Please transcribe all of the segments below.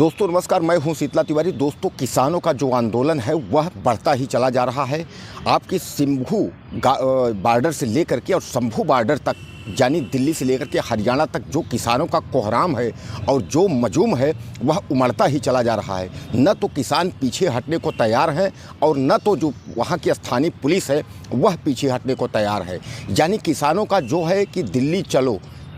दोस्तों नमस्कार, मैं हूं शीतला तिवारी। दोस्तों किसानों का जो आंदोलन है वह बढ़ता ही चला जा रहा है। आपकी सिंभू बॉर्डर से लेकर के और शंभू बॉर्डर तक, यानी दिल्ली से लेकर के हरियाणा तक जो किसानों का कोहराम है और जो मजूम है वह उमड़ता ही चला जा रहा है। न तो किसान पीछे हटने को तैयार हैं और न तो जो वहाँ की स्थानीय पुलिस है वह पीछे हटने को तैयार है। यानी किसानों का जो है कि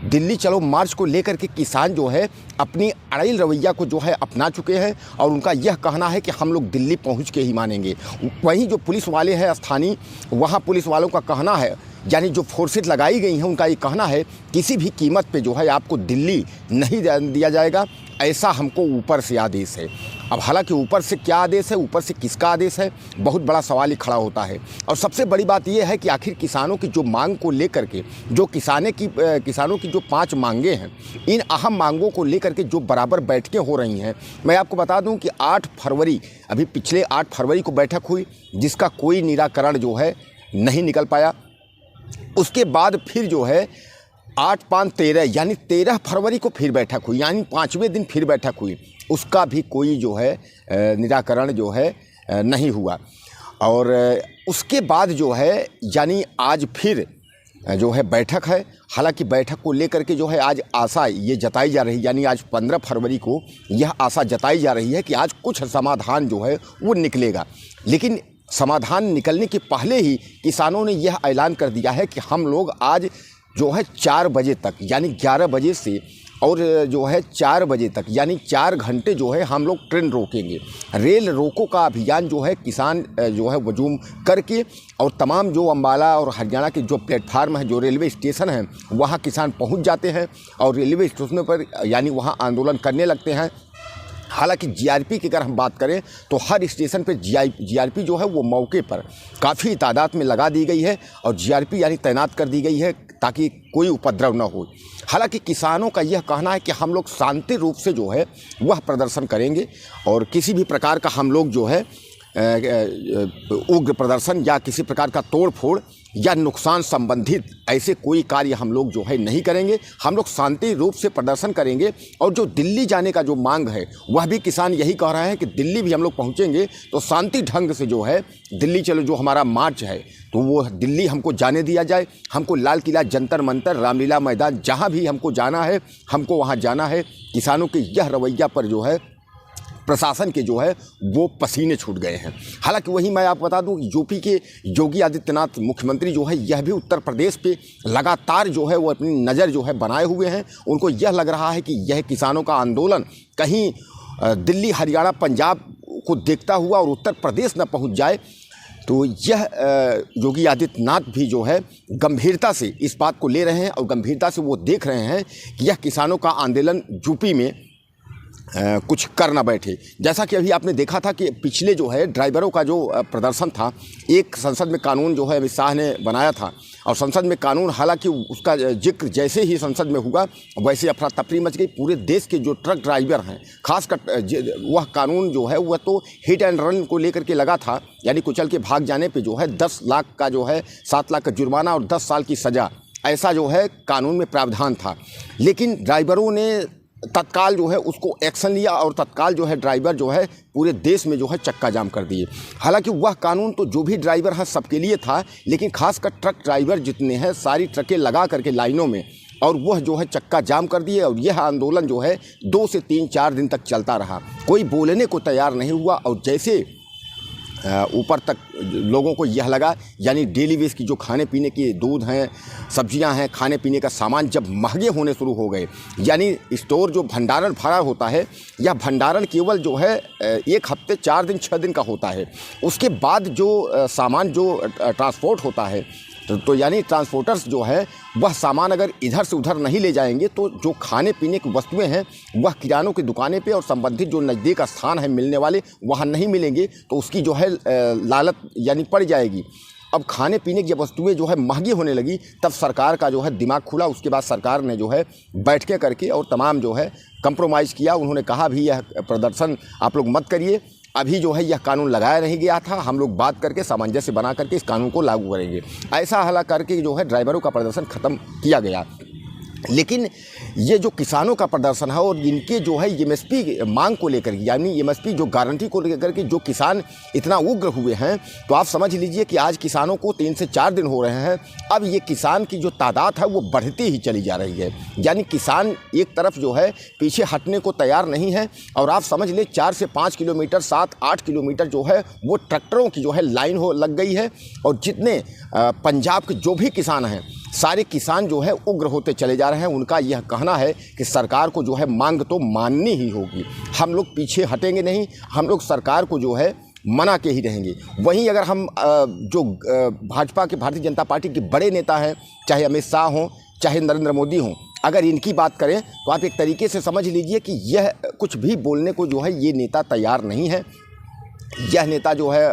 दिल्ली चलो मार्च को लेकर के किसान जो है अपनी अड़ियल रवैया को जो है अपना चुके हैं और उनका यह कहना है कि हम लोग दिल्ली पहुंच के ही मानेंगे। वहीं जो पुलिस वाले हैं स्थानीय, वहां पुलिस वालों का कहना है, यानी जो फोर्सेस लगाई गई हैं उनका ये कहना है किसी भी कीमत पे जो है आपको दिल्ली नहीं दिया जाएगा, ऐसा हमको ऊपर से आदेश है। अब हालांकि ऊपर से क्या आदेश है, ऊपर से किसका आदेश है, बहुत बड़ा सवाल ही खड़ा होता है। और सबसे बड़ी बात यह है कि आखिर किसानों की जो मांग को लेकर के जो किसानों की जो 5 मांगे हैं, इन अहम मांगों को लेकर के जो बराबर बैठकें हो रही हैं। मैं आपको बता दूं कि 8 फरवरी, अभी पिछले 8 फरवरी को बैठक हुई जिसका कोई निराकरण जो है नहीं निकल पाया। उसके बाद फिर जो है 8, 5, 13 यानी 13 फरवरी को फिर बैठक हुई, यानी 5वें दिन फिर बैठक हुई। उसका भी कोई जो है निराकरण जो है नहीं हुआ। और उसके बाद जो है यानी आज फिर जो है बैठक है। हालांकि बैठक को लेकर के जो है आज आशा ये जताई जा रही है, यानी आज 15 फरवरी को यह आशा जताई जा रही है कि आज कुछ समाधान जो है वो निकलेगा। लेकिन समाधान निकलने के पहले ही किसानों ने यह ऐलान कर दिया है कि हम लोग आज जो है 4 बजे तक, यानी 11 बजे से और जो है 4 बजे तक, यानी 4 घंटे जो है हम लोग ट्रेन रोकेंगे। रेल रोको का अभियान जो है किसान जो है वजूम करके, और तमाम जो अम्बाला और हरियाणा के जो प्लेटफार्म है, जो रेलवे स्टेशन हैं, वहाँ किसान पहुँच जाते हैं और रेलवे स्टेशनों पर यानी वहाँ आंदोलन करने लगते हैं। हालांकि जीआरपी की अगर हम बात करें तो हर स्टेशन पे जीआरपी जो है वो मौके पर काफ़ी तादाद में लगा दी गई है और जीआरपी यानी तैनात कर दी गई है ताकि कोई उपद्रव न हो। हालांकि किसानों का यह कहना है कि हम लोग शांति रूप से जो है वह प्रदर्शन करेंगे और किसी भी प्रकार का हम लोग जो है उग्र प्रदर्शन या किसी प्रकार का तोड़ फोड़ या नुकसान संबंधित ऐसे कोई कार्य हम लोग जो है नहीं करेंगे। हम लोग शांति रूप से प्रदर्शन करेंगे। और जो दिल्ली जाने का जो मांग है वह भी किसान यही कह रहे हैं कि दिल्ली भी हम लोग पहुंचेंगे तो शांति ढंग से जो है दिल्ली चलो, जो हमारा मार्च है तो वो दिल्ली हमको जाने दिया जाए। हमको लाल किला, जंतर मंतर, रामलीला मैदान, जहाँ भी हमको जाना है हमको वहाँ जाना है। किसानों के यह रवैया पर जो है प्रशासन के जो है वो पसीने छूट गए हैं। हालांकि वहीं मैं आपको बता दूं यूपी के योगी आदित्यनाथ मुख्यमंत्री जो है यह भी उत्तर प्रदेश पे लगातार जो है वो अपनी नज़र जो है बनाए हुए हैं। उनको यह लग रहा है कि यह किसानों का आंदोलन कहीं दिल्ली, हरियाणा, पंजाब को देखता हुआ और उत्तर प्रदेश न पहुँच जाए। तो यह योगी आदित्यनाथ भी जो है गंभीरता से इस बात को ले रहे हैं और गंभीरता से वो देख रहे हैं कि यह किसानों का आंदोलन यूपी में कुछ कर ना बैठे। जैसा कि अभी आपने देखा था कि पिछले जो है ड्राइवरों का जो प्रदर्शन था, एक संसद में कानून जो है अमित शाह ने बनाया था और संसद में कानून, हालांकि उसका जिक्र जैसे ही संसद में हुआ वैसे अफरा तफरी मच गई। पूरे देश के जो ट्रक ड्राइवर हैं, खासकर वह कानून जो है वह तो हिट एंड रन को लेकर के लगा था, यानी कुचल के भाग जाने पर जो है 10 लाख का जो है 7 लाख का जुर्माना और 10 साल की सज़ा, ऐसा जो है कानून में प्रावधान था। लेकिन ड्राइवरों ने तत्काल जो है उसको एक्शन लिया और तत्काल जो है ड्राइवर जो है पूरे देश में जो है चक्का जाम कर दिए। हालांकि वह कानून तो जो भी ड्राइवर है सबके लिए था, लेकिन खासकर ट्रक ड्राइवर जितने हैं सारी ट्रकें लगा करके लाइनों में, और वह जो है चक्का जाम कर दिए। और यह आंदोलन जो है 2 से 3-4 दिन तक चलता रहा। कोई बोलने को तैयार नहीं हुआ। और जैसे ऊपर तक लोगों को यह लगा, यानी डेली वेज की जो खाने पीने की दूध हैं, सब्जियां हैं, खाने पीने का सामान जब महंगे होने शुरू हो गए, यानी स्टोर जो भंडारण भरा होता है, यह भंडारण केवल जो है 1 हफ्ते, 4 दिन, 6 दिन का होता है। उसके बाद जो सामान जो ट्रांसपोर्ट होता है तो यानी ट्रांसपोर्टर्स जो है वह सामान अगर इधर से उधर नहीं ले जाएंगे तो जो खाने पीने की वस्तुएं हैं वह किरानों की दुकानें पे और संबंधित जो नज़दीक स्थान है मिलने वाले वहाँ नहीं मिलेंगे, तो उसकी जो है लालच यानी पड़ जाएगी। अब खाने पीने की वस्तुएं जो है महंगी होने लगी, तब सरकार का जो है दिमाग खुला। उसके बाद सरकार ने जो है बैठकें करके और तमाम जो है कंप्रोमाइज़ किया। उन्होंने कहा भी यह प्रदर्शन आप लोग मत करिए, अभी जो है यह कानून लगाया नहीं गया था, हम लोग बात करके सामंजस्य बना करके इस कानून को लागू करेंगे। ऐसा हला करके जो है ड्राइवरों का प्रदर्शन ख़त्म किया गया। लेकिन ये जो किसानों का प्रदर्शन है और इनके जो है एमएसपी मांग को लेकर, यानी एमएसपी जो गारंटी को लेकर के जो किसान इतना उग्र हुए हैं, तो आप समझ लीजिए कि आज किसानों को 3 से 4 दिन हो रहे हैं, अब ये किसान की जो तादाद है वो बढ़ती ही चली जा रही है। यानी किसान एक तरफ जो है पीछे हटने को तैयार नहीं है, और आप समझ लें 4 से 5 किलोमीटर 7-8 किलोमीटर जो है वो ट्रैक्टरों की जो है लाइन हो लग गई है, और जितने पंजाब के जो भी किसान हैं सारे किसान जो है उग्र होते चले जा रहे हैं। उनका यह कहना है कि सरकार को जो है मांग तो माननी ही होगी, हम लोग पीछे हटेंगे नहीं, हम लोग सरकार को जो है मना के ही रहेंगे। वहीं अगर हम जो भाजपा के, भारतीय जनता पार्टी के बड़े नेता हैं, चाहे अमित शाह हों चाहे नरेंद्र मोदी हों, अगर इनकी बात करें तो आप एक तरीके से समझ लीजिए कि यह कुछ भी बोलने को जो है ये नेता तैयार नहीं है। यह नेता जो है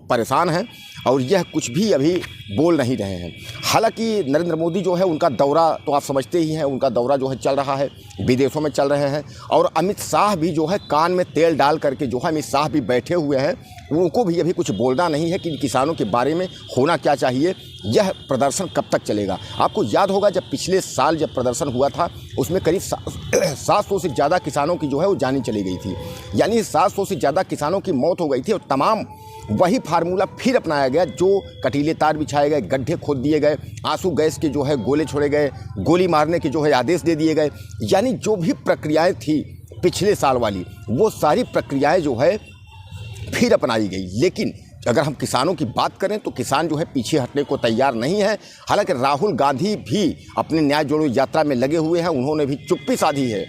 परेशान है और यह कुछ भी अभी बोल नहीं रहे हैं। हालांकि नरेंद्र मोदी जो है उनका दौरा तो आप समझते ही हैं, उनका दौरा जो है चल रहा है, विदेशों में चल रहे हैं, और अमित शाह भी जो है कान में तेल डाल करके जो है अमित शाह भी बैठे हुए हैं। उनको भी अभी कुछ बोलना नहीं है कि इन किसानों के बारे में होना क्या चाहिए, यह प्रदर्शन कब तक चलेगा। आपको याद होगा जब पिछले साल जब प्रदर्शन हुआ था उसमें करीब 700 से ज़्यादा किसानों की जो है वो जान चली गई थी, यानी 700 से ज़्यादा किसानों की मौत हो गई थी, और तमाम वही फार्मूला फिर अपनाया गया, जो कटीले तार बिछाए गए, गड्ढे खोद दिए गए, आंसू गैस के जो है गोले छोड़े गए, गोली मारने के जो है आदेश दे दिए गए। यानी जो भी प्रक्रियाएं थी पिछले साल वाली, वो सारी प्रक्रियाएं जो है फिर अपनाई गई। लेकिन अगर हम किसानों की बात करें तो किसान जो है पीछे हटने को तैयार नहीं है। हालांकि राहुल गांधी भी अपने न्याय जोड़ो यात्रा में लगे हुए हैं, उन्होंने भी चुप्पी साधी है,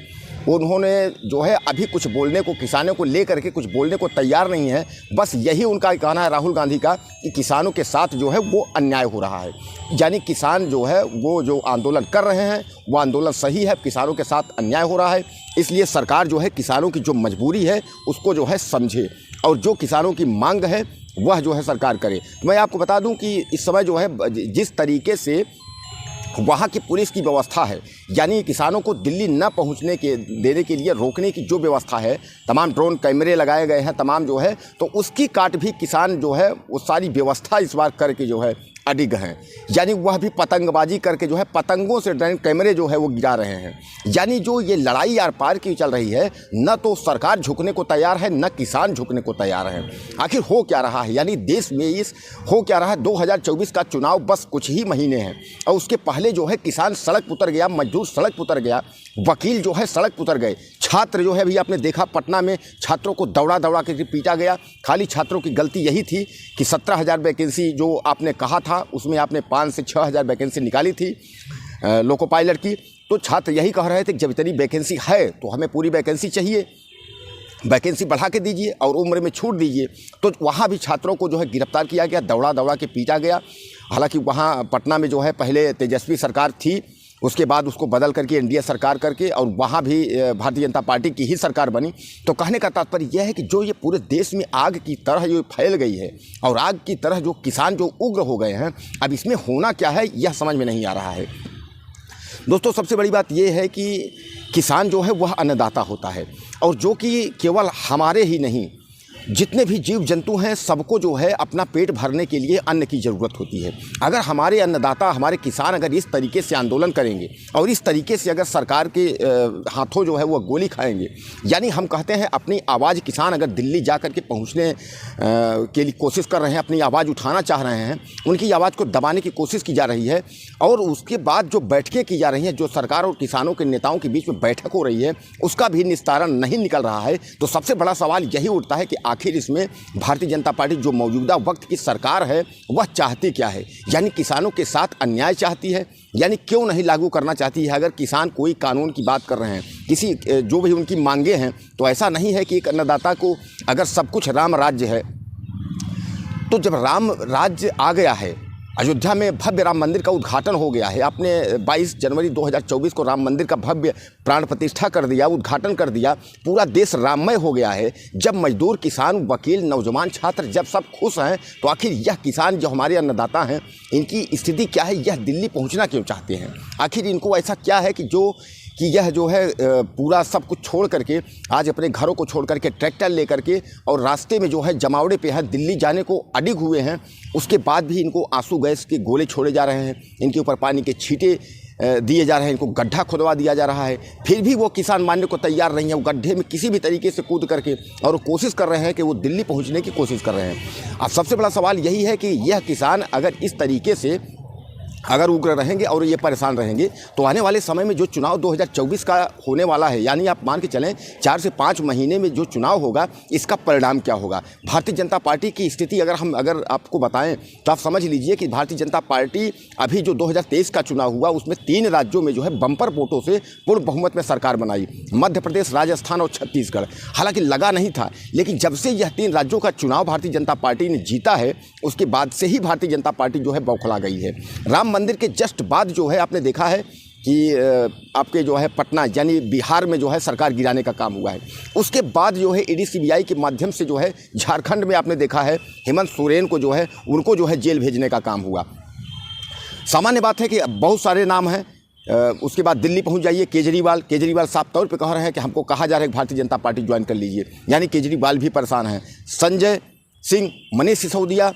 उन्होंने जो है अभी कुछ बोलने को, किसानों को लेकर के कुछ बोलने को तैयार नहीं है। बस यही उनका कहना है राहुल गांधी का कि किसानों के साथ जो है वो अन्याय हो रहा है, यानी किसान जो है वो जो आंदोलन कर रहे हैं वो आंदोलन सही है, किसानों के साथ अन्याय हो रहा है। इसलिए सरकार जो है किसानों की जो मजबूरी है उसको जो है समझे, और जो किसानों की मांग है वह जो है सरकार करे। मैं आपको बता दूं कि इस समय जो है जिस तरीके से वहाँ की पुलिस की व्यवस्था है, यानी किसानों को दिल्ली न पहुँचने के देने के लिए रोकने की जो व्यवस्था है, तमाम ड्रोन कैमरे लगाए गए हैं, तमाम जो है, तो उसकी काट भी किसान जो है वो सारी व्यवस्था इस बार करके जो है अडिग हैं। यानी वह भी पतंगबाजी करके जो है पतंगों से ड्रोन कैमरे जो है वो गिरा रहे हैं। यानी जो ये लड़ाई आर पार की चल रही है, न तो सरकार झुकने को तैयार है, न किसान झुकने को तैयार है। आखिर हो क्या रहा है, यानी देश में इस हो क्या रहा है। 2024 का चुनाव बस कुछ ही महीने हैं, और उसके पहले जो है किसान सड़क पर उतर गया, मजदूर सड़क पर उतर गया, वकील जो है सड़क पर उतर गए, छात्र जो है अभी आपने देखा पटना में छात्रों को दौड़ा दौड़ा के पीटा गया। खाली छात्रों की गलती यही थी कि 17,000 वैकेंसी जो आपने कहा था उसमें आपने 5 से 6,000 वैकेंसी निकाली थी लोको पायलट की। तो छात्र यही कह रहे थे कि जब इतनी वैकेंसी है तो हमें पूरी वैकेंसी चाहिए, वैकेंसी बढ़ा के दीजिए और उम्र में छूट दीजिए। तो वहाँ भी छात्रों को जो है गिरफ्तार किया गया, दौड़ा दौड़ा के पीटा गया। हालांकि वहाँ पटना में जो है पहले तेजस्वी सरकार थी, उसके बाद उसको बदल करके एनडीए सरकार करके, और वहाँ भी भारतीय जनता पार्टी की ही सरकार बनी। तो कहने का तात्पर्य यह है कि जो ये पूरे देश में आग की तरह जो फैल गई है, और आग की तरह जो किसान जो उग्र हो गए हैं, अब इसमें होना क्या है यह समझ में नहीं आ रहा है। दोस्तों सबसे बड़ी बात यह है कि किसान जो है वह अन्नदाता होता है, और जो कि केवल हमारे ही नहीं, जितने भी जीव जंतु हैं सबको जो है अपना पेट भरने के लिए अन्न की ज़रूरत होती है। अगर हमारे अन्नदाता, हमारे किसान अगर इस तरीके से आंदोलन करेंगे और इस तरीके से अगर सरकार के हाथों जो है वो गोली खाएंगे, यानी हम कहते हैं अपनी आवाज़ किसान अगर दिल्ली जा कर के पहुँचने के लिए कोशिश कर रहे हैं, अपनी आवाज़ उठाना चाह रहे हैं, उनकी आवाज़ को दबाने की कोशिश की जा रही है, और उसके बाद जो बैठकें की जा रही हैं, जो सरकार और किसानों के नेताओं के बीच में बैठक हो रही है, उसका भी निस्तारण नहीं निकल रहा है। तो सबसे बड़ा सवाल यही उठता है कि आखिर इसमें भारतीय जनता पार्टी जो मौजूदा वक्त की सरकार है वह चाहती क्या है, यानी किसानों के साथ अन्याय चाहती है, यानी क्यों नहीं लागू करना चाहती है। अगर किसान कोई कानून की बात कर रहे हैं, किसी जो भी उनकी मांगे हैं, तो ऐसा नहीं है कि एक अन्नदाता को अगर सब कुछ राम राज्य है, तो जब राम राज्य आ गया है, अयोध्या में भव्य राम मंदिर का उद्घाटन हो गया है, आपने 22 जनवरी 2024 को राम मंदिर का भव्य प्राण प्रतिष्ठा कर दिया, उद्घाटन कर दिया, पूरा देश राममय हो गया है। जब मजदूर, किसान, वकील, नौजवान, छात्र जब सब खुश हैं, तो आखिर यह किसान जो हमारे अन्नदाता हैं, इनकी स्थिति क्या है, यह दिल्ली पहुंचना क्यों चाहते हैं? आखिर इनको ऐसा क्या है कि यह जो है पूरा सब कुछ छोड़ करके, आज अपने घरों को छोड़ करके, ट्रैक्टर लेकर के, और रास्ते में जो है जमावड़े पे है, दिल्ली जाने को अडिग हुए हैं। उसके बाद भी इनको आंसू गैस के गोले छोड़े जा रहे हैं, इनके ऊपर पानी के छींटे दिए जा रहे हैं, इनको गड्ढा खुदवा दिया जा रहा है, फिर भी वो किसान मानने को तैयार नहीं है। वो गड्ढे में किसी भी तरीके से कूद करके और कोशिश कर रहे हैं कि वो दिल्ली पहुंचने की कोशिश कर रहे हैं। अब सबसे बड़ा सवाल यही है कि यह किसान अगर इस तरीके से अगर उग्र रहेंगे और ये परेशान रहेंगे तो आने वाले समय में जो चुनाव 2024 का होने वाला है, यानी आप मान के चलें 4 से 5 महीने में जो चुनाव होगा, इसका परिणाम क्या होगा। भारतीय जनता पार्टी की स्थिति अगर आपको बताएं तो आप समझ लीजिए कि भारतीय जनता पार्टी अभी जो 2023 का चुनाव हुआ उसमें 3 राज्यों में जो है बम्पर वोटों से पूर्ण बहुमत में सरकार बनाई, मध्य प्रदेश, राजस्थान और छत्तीसगढ़। हालांकि लगा नहीं था, लेकिन जब से यह 3 राज्यों का चुनाव भारतीय जनता पार्टी ने जीता है उसके बाद से ही भारतीय जनता पार्टी जो है बौखला गई है। राम मंदिर के जस्ट बाद जो है आपने देखा है कि आपके जो है पटना यानी बिहार में जो है सरकार गिराने का काम हुआ है। उसके बाद जो है ईडी सीबीआई के माध्यम से जो है झारखंड में आपने देखा है हेमंत सोरेन को जो है उनको जो है जेल भेजने का काम हुआ। सामान्य बात है कि बहुत सारे नाम हैं। उसके बाद दिल्ली पहुंच जाइए, केजरीवाल साफ तौर पे कह रहे हैं कि हमको कहा जा रहा है कि भारतीय जनता पार्टी ज्वाइन कर लीजिए, यानी केजरीवाल भी परेशान हैं। संजय सिंह, मनीष सिसोदिया,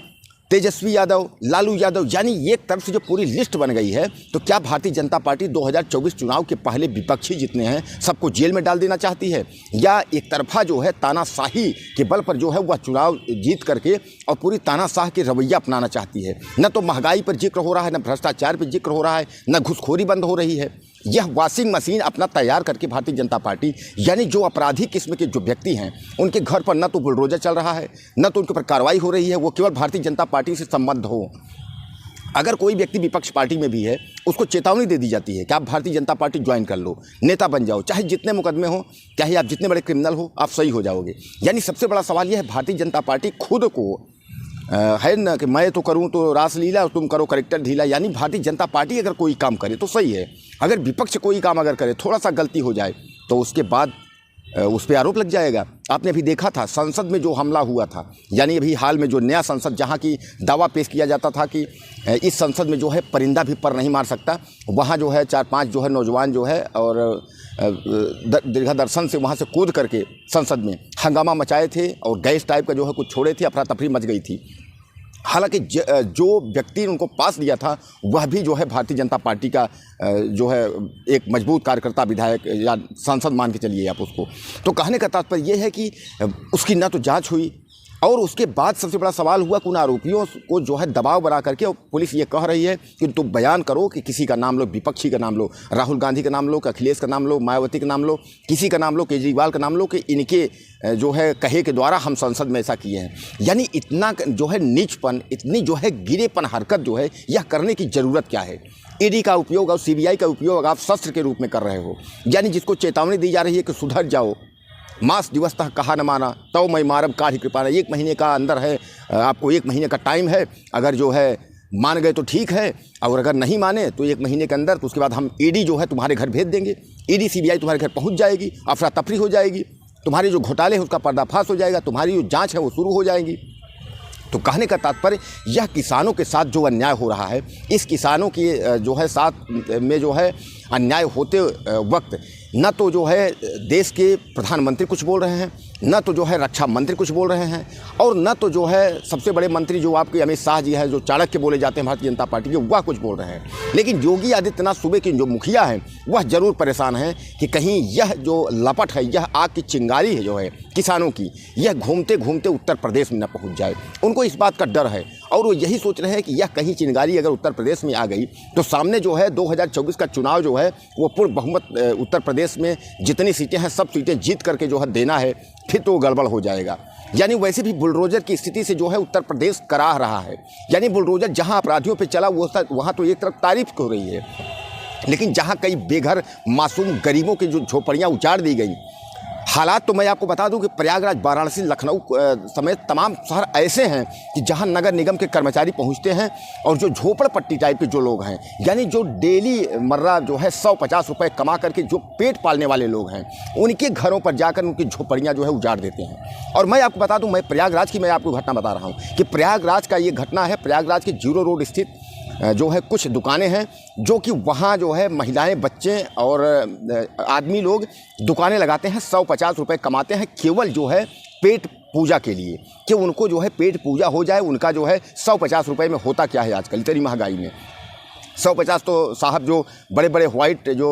तेजस्वी यादव, लालू यादव, यानी एक तरफ से जो पूरी लिस्ट बन गई है, तो क्या भारतीय जनता पार्टी 2024 चुनाव के पहले विपक्षी जितने हैं सबको जेल में डाल देना चाहती है, या एक तरफा जो है तानाशाही के बल पर जो है वह चुनाव जीत करके और पूरी तानाशाह के रवैया अपनाना चाहती है। न तो महंगाई पर जिक्र हो रहा है, न भ्रष्टाचार पर जिक्र हो रहा है, न घुसखोरी बंद हो रही है। यह वॉशिंग मशीन अपना तैयार करके भारतीय जनता पार्टी यानी जो अपराधी किस्म के जो व्यक्ति हैं उनके घर पर न तो बुलडोजर चल रहा है, न तो उनके ऊपर कार्रवाई हो रही है, वो केवल भारतीय जनता पार्टी से संबद्ध हो। अगर कोई व्यक्ति विपक्ष पार्टी में भी है उसको चेतावनी दे दी जाती है कि आप भारतीय जनता पार्टी ज्वाइन कर लो, नेता बन जाओ, चाहे जितने मुकदमे हो, चाहे आप जितने बड़े क्रिमिनल हो, आप सही हो जाओगे। यानी सबसे बड़ा सवाल यह है भारतीय जनता पार्टी खुद को है ना कि मैं तो करूं तो रासलीला और तुम करो करेक्टर ढीला, यानी भारतीय जनता पार्टी अगर कोई काम करे तो सही है, अगर विपक्ष कोई काम अगर करे थोड़ा सा गलती हो जाए तो उसके बाद उस पर आरोप लग जाएगा। आपने अभी देखा था संसद में जो हमला हुआ था, यानी अभी हाल में जो नया संसद जहां की दावा पेश किया जाता था कि इस संसद में जो है परिंदा भी पर नहीं मार सकता, वहां जो है 4-5 जो है नौजवान जो है और दीर्घा दर्शन से वहां से कूद करके संसद में हंगामा मचाए थे और गैस टाइप का जो है कुछ छोड़े थे, अफरा तफरी मच गई थी। हालांकि जो व्यक्ति उनको पास दिया था वह भी जो है भारतीय जनता पार्टी का जो है एक मजबूत कार्यकर्ता, विधायक या सांसद मान के चलिए आप उसको। तो कहने का तात्पर्य यह है कि उसकी न तो जांच हुई और उसके बाद सबसे बड़ा सवाल हुआ कि उन आरोपियों को जो है दबाव बना करके और पुलिस ये कह रही है कि तुम बयान करो कि किसी का नाम लो, विपक्षी का नाम लो, राहुल गांधी का नाम लो, अखिलेश का नाम लो, मायावती का नाम लो, किसी का नाम लो, केजरीवाल का नाम लो कि इनके जो है कहे के द्वारा हम संसद में ऐसा किए हैं। यानी इतना जो है नीचपन, इतनी जो है गिरेपन हरकत जो है यह करने की ज़रूरत क्या है। ईडी का उपयोग और सीबीआई का उपयोग आप शस्त्र के रूप में कर रहे हो, यानी जिसको चेतावनी दी जा रही है कि सुधर जाओ, मास दिवस तक कहा न माना तो मैं मारब काढ़ी कृपाना। 1 महीने का अंदर है, आपको 1 महीने का टाइम है, अगर जो है मान गए तो ठीक है और अगर नहीं माने तो 1 महीने के अंदर तो उसके बाद हम ईडी जो है तुम्हारे घर भेज देंगे, ईडी सीबीआई तुम्हारे घर पहुंच जाएगी, अफरा तफरी हो जाएगी, तुम्हारे जो घोटाले हैं उसका पर्दाफाश हो जाएगा, तुम्हारी जो जाँच है वो शुरू हो जाएगी। तो कहने का तात्पर्य यह किसानों के साथ जो अन्याय हो रहा है, इस किसानों के जो है साथ में जो है अन्याय होते वक्त न तो जो है देश के प्रधानमंत्री कुछ बोल रहे हैं, न तो जो है रक्षा मंत्री कुछ बोल रहे हैं, और न तो जो है सबसे बड़े मंत्री जो आपके अमित शाह जी है जो चाणक्य बोले जाते हैं भारतीय जनता पार्टी के, वह कुछ बोल रहे हैं। लेकिन योगी आदित्यनाथ सूबे के जो मुखिया हैं वह जरूर परेशान हैं कि कहीं यह जो लपट है, यह आग की चिंगारी है जो है किसानों की, यह घूमते घूमते उत्तर प्रदेश में न पहुँच जाए। उनको इस बात का डर है और वो यही सोच रहे हैं कि यह कहीं चिंगारी अगर उत्तर प्रदेश में आ गई तो सामने जो है 2024 का चुनाव जो है वो पूर्ण बहुमत उत्तर प्रदेश में जितनी सीटें हैं सब सीटें जीत करके जो है देना है, फिर तो गड़बड़ हो जाएगा। यानी वैसे भी बुलडोजर की स्थिति से जो है उत्तर प्रदेश कराह रहा है, यानी बुलडोजर जहां अपराधियों पे चला वो वहां तो एक तरफ तारीफ हो रही है, लेकिन जहां कई बेघर मासूम गरीबों की जो झोपड़ियां उजाड़ दी गई। हालात तो मैं आपको बता दूं कि प्रयागराज, वाराणसी, लखनऊ समेत तमाम शहर ऐसे हैं कि जहां नगर निगम के कर्मचारी पहुंचते हैं और जो झोपड़पट्टी टाइप के जो लोग हैं, यानी जो डेली मर्रा जो है 150 रुपये कमा करके जो पेट पालने वाले लोग हैं, उनके घरों पर जाकर उनकी झोपड़ियां जो है उजाड़ देते हैं। और मैं आपको बता दूं, मैं प्रयागराज की मैं आपको घटना बता रहा हूँ कि प्रयागराज का ये घटना है। प्रयागराज के जीरो रोड स्थित जो है कुछ दुकानें हैं जो कि वहाँ जो है महिलाएं, बच्चे और आदमी लोग दुकानें लगाते हैं, 150 रुपये कमाते हैं केवल जो है पेट पूजा के लिए, कि उनको जो है पेट पूजा हो जाए। उनका जो है 150 रुपये में होता क्या है आजकल इतनी महंगाई में। 150 तो साहब जो बड़े बड़े व्हाइट जो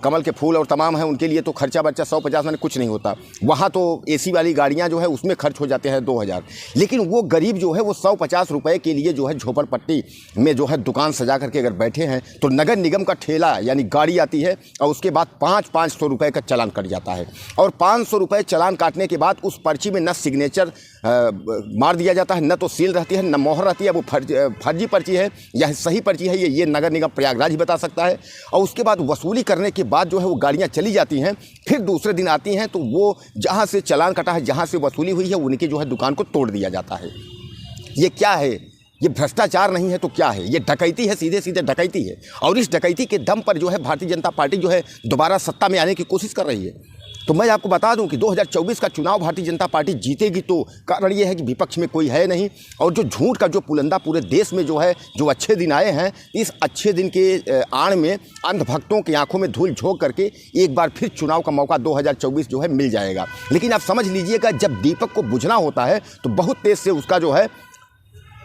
कमल के फूल और तमाम हैं उनके लिए तो खर्चा बर्चा 150 में कुछ नहीं होता। वहाँ तो एसी वाली गाड़ियाँ जो है उसमें खर्च हो जाते हैं 2000। लेकिन वो गरीब जो है वो 150 रुपये के लिए जो है झोपड़पट्टी में जो है दुकान सजा करके अगर बैठे हैं तो नगर निगम का ठेला यानी गाड़ी आती है और उसके बाद 500 रुपये का चालान कट जाता है। और 500 रुपये चालान काटने के बाद उस पर्ची में न सिग्नेचर मार दिया जाता है, न तो सील रहती है, न मोहर रहती है। वो फर्जी पर्ची है या सही पर्ची है ये नगर निगम प्रयागराज ही बता सकता है। और उसके बाद वसूली करने के बाद जो है वो गाड़ियाँ चली जाती हैं। फिर दूसरे दिन आती हैं तो वो जहाँ से चालान कटा है, जहाँ से वसूली हुई है, उनकी जो है दुकान को तोड़ दिया जाता है। ये क्या है? ये भ्रष्टाचार नहीं है तो क्या है? ये डकैती है, सीधे सीधे डकैती है। और इस डकैती के दम पर जो है भारतीय जनता पार्टी जो है दोबारा सत्ता में आने की कोशिश कर रही है। तो मैं आपको बता दूं कि 2024 का चुनाव भारतीय जनता पार्टी जीतेगी, तो कारण ये है कि विपक्ष में कोई है नहीं। और जो झूठ का जो पुलंदा पूरे देश में जो है, जो अच्छे दिन आए हैं, इस अच्छे दिन के आड़ में अंधभक्तों की आंखों में धूल झोंक करके एक बार फिर चुनाव का मौका 2024 जो है मिल जाएगा। लेकिन आप समझ लीजिएगा, जब दीपक को बुझना होता है तो बहुत तेज़ से उसका जो है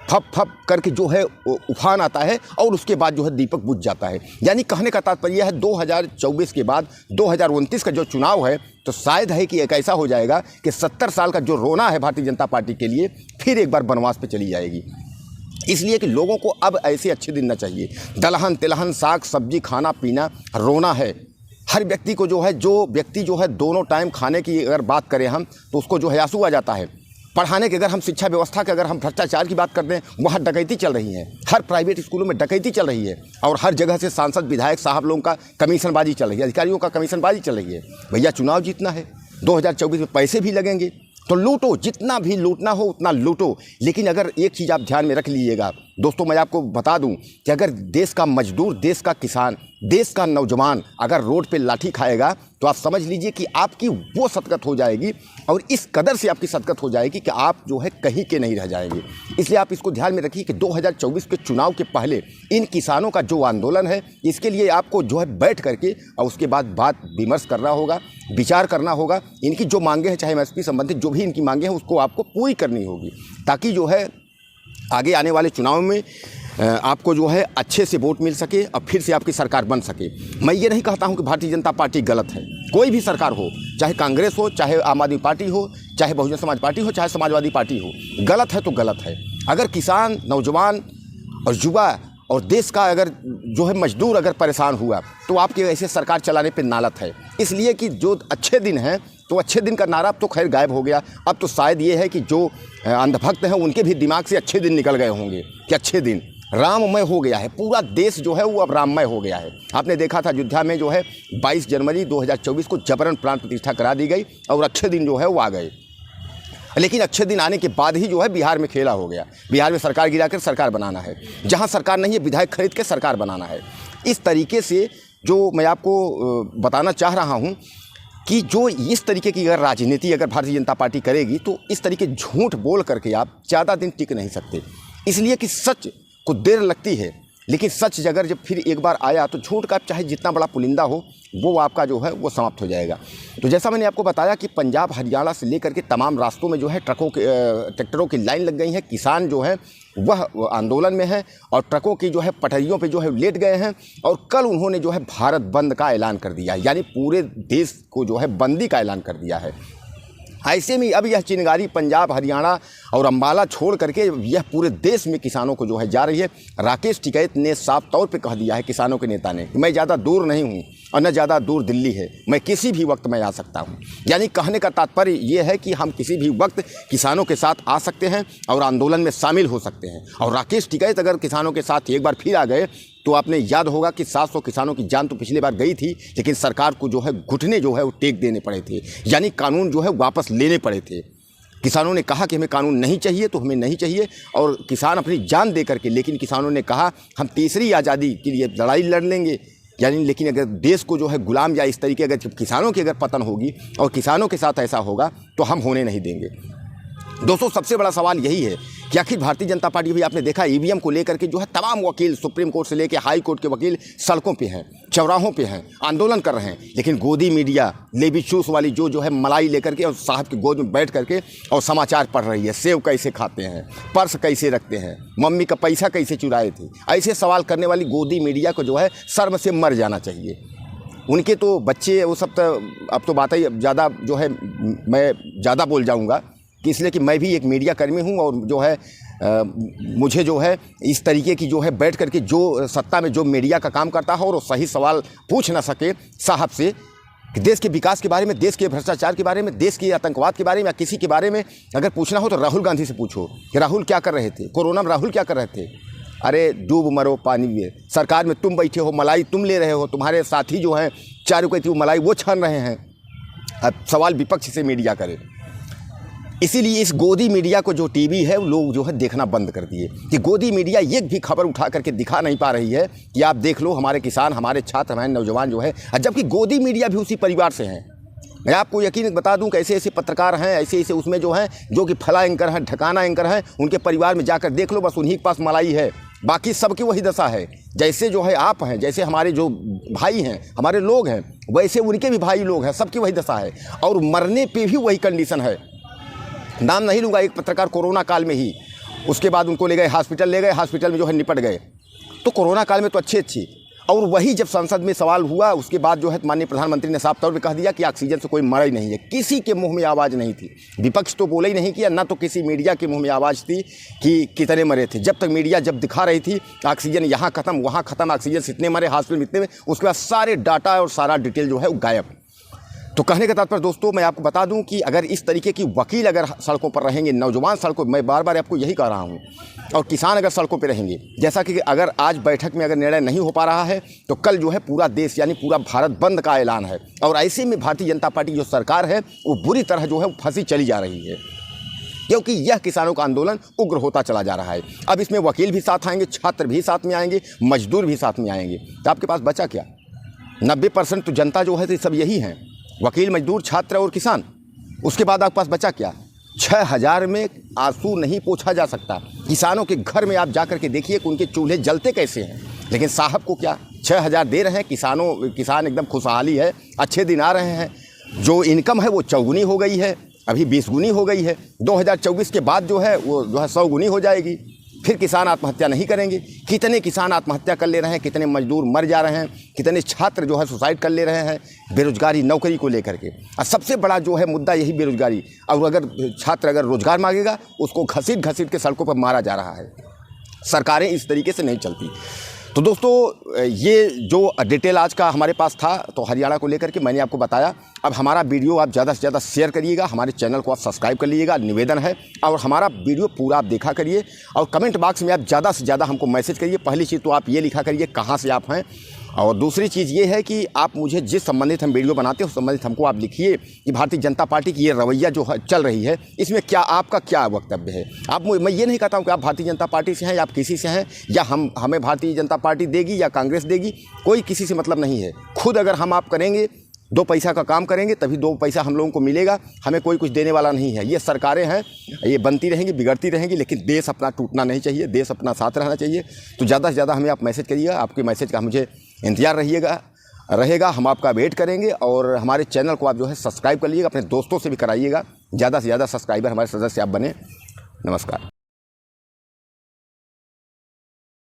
फप फप करके जो है उफान आता है और उसके बाद जो है दीपक बुझ जाता है। यानी कहने का तात्पर्य है 2024 के बाद 2029 का जो चुनाव है तो शायद है कि एक ऐसा हो जाएगा कि 70 साल का जो रोना है भारतीय जनता पार्टी के लिए फिर एक बार बनवास पे चली जाएगी। इसलिए कि लोगों को अब ऐसे अच्छे दिन न चाहिए। दलहन तिलहन साग सब्जी खाना पीना रोना है। हर व्यक्ति को जो व्यक्ति जो है दोनों टाइम खाने की अगर बात करें हम तो उसको जो है आंसू आ जाता है। पढ़ाने की अगर हम शिक्षा व्यवस्था के अगर हम भ्रष्टाचार की बात करते हैं, वहाँ डकैती चल रही है। हर प्राइवेट स्कूलों में डकैती चल रही है और हर जगह से सांसद विधायक साहब लोगों का कमीशनबाजी चल रही है, अधिकारियों का कमीशनबाजी चल रही है। भैया चुनाव जीतना है, 2024 में पैसे भी लगेंगे तो लूटो, जितना भी लूटना हो उतना लूटो। लेकिन अगर एक चीज़ आप ध्यान में रख लीजिएगा दोस्तों, मैं आपको बता दूं कि अगर देश का मजदूर, देश का किसान, देश का नौजवान अगर रोड पे लाठी खाएगा तो आप समझ लीजिए कि आपकी वो सदकत हो जाएगी और इस कदर से आपकी सदकत हो जाएगी कि आप जो है कहीं के नहीं रह जाएंगे। इसलिए आप इसको ध्यान में रखिए कि 2024 के चुनाव के पहले इन किसानों का जो आंदोलन है, इसके लिए आपको जो है बैठ करके और उसके बाद बात विमर्श करना होगा, विचार करना होगा। इनकी जो मांगे हैं, चाहे एमएसपी संबंधित जो भी इनकी मांगे हैं, उसको आपको पूरी करनी होगी ताकि जो है आगे आने वाले चुनाव में आपको जो है अच्छे से वोट मिल सके और फिर से आपकी सरकार बन सके। मैं ये नहीं कहता हूँ कि भारतीय जनता पार्टी गलत है। कोई भी सरकार हो, चाहे कांग्रेस हो, चाहे आम आदमी पार्टी हो, चाहे बहुजन समाज पार्टी हो, चाहे समाजवादी पार्टी हो, गलत है तो गलत है। अगर किसान, नौजवान और युवा और देश का अगर जो है मजदूर अगर परेशान हुआ तो आपके ऐसे सरकार चलाने पे नालत है। इसलिए कि जो अच्छे दिन हैं तो अच्छे दिन का नारा अब तो खैर गायब हो गया। अब तो शायद ये है कि जो अंधभक्त हैं उनके भी दिमाग से अच्छे दिन निकल गए होंगे कि अच्छे दिन राममय हो गया है। पूरा देश जो है वो अब राममय हो गया है। आपने देखा था अयोध्या में जो है 22 जनवरी 2024 को जबरन प्राण प्रतिष्ठा करा दी गई और अच्छे दिन जो है वो आ गए। लेकिन अच्छे दिन आने के बाद ही जो है बिहार में खेला हो गया। बिहार में सरकार गिराकर सरकार बनाना है, जहां सरकार नहीं है विधायक खरीद के सरकार बनाना है। इस तरीके से जो मैं आपको बताना चाह रहा हूं कि जो इस तरीके की अगर राजनीति अगर भारतीय जनता पार्टी करेगी तो इस तरीके झूठ बोल करके आप ज़्यादा दिन टिक नहीं सकते। इसलिए कि सच को देर लगती है, लेकिन सच अगर जब फिर एक बार आया तो झूठ का चाहे जितना बड़ा पुलिंदा हो वो आपका जो है वो समाप्त हो जाएगा। तो जैसा मैंने आपको बताया कि पंजाब हरियाणा से लेकर के तमाम रास्तों में जो है ट्रैक्टरों की लाइन लग गई है। किसान जो है वह आंदोलन में है और ट्रकों की जो है पटरियों पे जो है लेट गए हैं। और कल उन्होंने जो है भारत बंद का ऐलान कर दिया है, यानी पूरे देश को जो है बंदी का ऐलान कर दिया है। ऐसे में अब यह चिंगारी पंजाब, हरियाणा और अम्बाला छोड़ करके यह पूरे देश में किसानों को जो है जा रही है। राकेश टिकैत ने साफ तौर पे कह दिया है किसानों के नेता ने, मैं ज़्यादा दूर नहीं हूँ और न ज़्यादा दूर दिल्ली है, मैं किसी भी वक्त मैं आ सकता हूँ। यानी कहने का तात्पर्य ये है कि हम किसी भी वक्त किसानों के साथ आ सकते हैं और आंदोलन में शामिल हो सकते हैं। और राकेश टिकैत अगर किसानों के साथ एक बार फिर आ गए तो आपने याद होगा कि 700 किसानों की जान तो पिछली बार गई थी, लेकिन सरकार को जो है घुटने जो है वो टेक देने पड़े थे, यानी कानून जो है वापस लेने पड़े थे। किसानों ने कहा कि हमें कानून नहीं चाहिए तो हमें नहीं चाहिए और किसान अपनी जान दे करके, लेकिन किसानों ने कहा हम तीसरी आज़ादी के लिए लड़ाई लड़ लेंगे। यानी लेकिन अगर देश को जो है गुलाम या इस तरीके अगर किसानों की अगर पतन होगी और किसानों के साथ ऐसा होगा तो हम होने नहीं देंगे। दोस्तों सबसे बड़ा सवाल यही है कि आखिर भारतीय जनता पार्टी भी आपने देखा ईवीएम को लेकर के जो है तमाम वकील सुप्रीम कोर्ट से लेकर हाई कोर्ट के वकील सड़कों पे हैं, चौराहों पे हैं, आंदोलन कर रहे हैं, लेकिन गोदी मीडिया लेबी चूस वाली जो है मलाई लेकर के और साहब की गोद में बैठ करके और समाचार पढ़ रही है, सेव कैसे खाते हैं, पर्स कैसे रखते हैं, मम्मी का पैसा कैसे चुराए थे, ऐसे सवाल करने वाली गोदी मीडिया को जो है शर्म से मर जाना चाहिए। उनके तो बच्चे वो सब तो अब तो बात ही ज़्यादा जो है मैं ज़्यादा बोल जाऊंगा कि इसलिए कि मैं भी एक मीडिया कर्मी हूं और जो है मुझे जो है इस तरीके की जो है बैठ करके जो सत्ता में जो मीडिया का काम करता है और वो सही सवाल पूछ ना सके साहब से कि देश के विकास के बारे में, देश के भ्रष्टाचार के बारे में, देश के आतंकवाद के बारे में या किसी के बारे में अगर पूछना हो तो राहुल गांधी से पूछो कि राहुल क्या कर रहे थे, कोरोना में राहुल क्या कर रहे थे। अरे डूब मरो पानी में, सरकार में तुम बैठे हो, मलाई तुम ले रहे हो, तुम्हारे साथी जो हैं चारों कहती वो मलाई वो छान रहे हैं। अब सवाल विपक्ष से मीडिया करे। इसीलिए इस गोदी मीडिया को जो टीवी है लोग जो है देखना बंद कर दिए कि गोदी मीडिया एक भी खबर उठा करके दिखा नहीं पा रही है कि आप देख लो हमारे किसान, हमारे छात्र, हमारे नौजवान जो है, जबकि गोदी मीडिया भी उसी परिवार से हैं। मैं आपको यकीन बता दूं कि ऐसे ऐसे पत्रकार हैं, ऐसे ऐसे उसमें जो हैं जो कि फला एंकर हैं, ढकाना एंकर हैं, उनके परिवार में जाकर देख लो, बस उन्हीं के पास मलाई है, बाकी सबकी वही दशा है। जैसे जो है आप हैं, जैसे हमारे जो भाई हैं, हमारे लोग हैं, वैसे उनके भी भाई लोग हैं, सबकी वही दशा है और मरने पे भी वही कंडीशन है। नाम नहीं लूँगा, एक पत्रकार कोरोना काल में ही उसके बाद उनको ले गए हॉस्पिटल में जो है निपट गए। तो कोरोना काल में तो अच्छी और वही जब संसद में सवाल हुआ उसके बाद जो है माननीय प्रधानमंत्री ने साफ तौर पे कह दिया कि ऑक्सीजन से कोई मरा ही नहीं है। किसी के मुंह में आवाज़ नहीं थी, विपक्ष तो बोले ही नहीं किया, ना तो किसी मीडिया के मुंह में आवाज़ थी कि कितने मरे थे। जब तक मीडिया जब दिखा रही थी ऑक्सीजन यहाँ खत्म, वहाँ खत्म, ऑक्सीजन से इतने मरे, हॉस्पिटल में इतने में, उसके बाद सारे डाटा और सारा डिटेल जो है वो गायब। तो कहने का तात्पर्य दोस्तों मैं आपको बता दूं कि अगर इस तरीके की वकील अगर सड़कों पर रहेंगे, नौजवान सड़कों, मैं बार बार आपको यही कह रहा हूं, और किसान अगर सड़कों पर रहेंगे, जैसा कि अगर आज बैठक में अगर निर्णय नहीं हो पा रहा है तो कल जो है पूरा देश यानी पूरा भारत बंद का ऐलान है। और ऐसे में भारतीय जनता पार्टी जो सरकार है वो बुरी तरह जो है फंसी चली जा रही है, क्योंकि यह किसानों का आंदोलन उग्र होता चला जा रहा है। अब इसमें वकील भी साथ आएंगे, छात्र भी साथ में आएंगे, मजदूर भी साथ में आएंगे, तो आपके पास बचा क्या? 90% तो जनता जो है तो सब यही हैं, वकील, मजदूर, छात्र और किसान। उसके बाद आपके पास बचा क्या? 6000 में आंसू नहीं पोंछा जा सकता। किसानों के घर में आप जाकर के देखिए कि उनके चूल्हे जलते कैसे हैं, लेकिन साहब को क्या 6000 दे रहे हैं। किसान एकदम खुशहाली है, अच्छे दिन आ रहे हैं, जो इनकम है वो 4 गुनी हो गई है, अभी 20 गुनी हो गई है। 2024 के बाद जो है वो जो है 100 गुनी हो जाएगी। फिर किसान आत्महत्या नहीं करेंगे। कितने किसान आत्महत्या कर ले रहे हैं, कितने मजदूर मर जा रहे हैं, कितने छात्र जो है सुसाइड कर ले रहे हैं बेरोजगारी, नौकरी को लेकर के। और सबसे बड़ा जो है मुद्दा यही बेरोजगारी। और अगर छात्र अगर रोजगार मांगेगा उसको घसीट घसीट के सड़कों पर मारा जा रहा है। सरकारें इस तरीके से नहीं चलती। तो दोस्तों ये जो डिटेल आज का हमारे पास था तो हरियाणा को लेकर के मैंने आपको बताया। अब हमारा वीडियो आप ज़्यादा से ज़्यादा शेयर करिएगा, हमारे चैनल को आप सब्सक्राइब कर लीजिएगा, निवेदन है। और हमारा वीडियो पूरा आप देखा करिए और कमेंट बॉक्स में आप ज़्यादा से ज़्यादा हमको मैसेज करिए। पहली चीज़ तो आप ये लिखा करिए कहाँ से आप हैं, और दूसरी चीज़ ये है कि आप मुझे जिस संबंधित हम वीडियो बनाते हैं उस संबंधित हमको आप लिखिए कि भारतीय जनता पार्टी की ये रवैया जो चल रही है इसमें क्या आपका क्या वक्तव्य है। आप मैं ये नहीं कहता हूँ कि आप भारतीय जनता पार्टी से हैं या आप किसी से हैं, या हमें भारतीय जनता पार्टी देगी या कांग्रेस देगी, कोई किसी से मतलब नहीं है। खुद अगर हम आप करेंगे, 2 पैसा का काम करेंगे तभी 2 पैसा हम लोगों को मिलेगा। हमें कोई कुछ देने वाला नहीं है। ये सरकारें हैं, ये बनती रहेंगी, बिगड़ती रहेंगी, लेकिन देश अपना टूटना नहीं चाहिए, देश अपना साथ रहना चाहिए। तो ज़्यादा से ज़्यादा हमें आप मैसेज करिएगा, आपके मैसेज का मुझे इंतजार रहेगा, हम आपका वेट करेंगे। और हमारे चैनल को आप जो है सब्सक्राइब कर लीजिएगा, अपने दोस्तों से भी कराइएगा, ज़्यादा से ज़्यादा सब्सक्राइबर हमारे सदस्य आप बने। नमस्कार।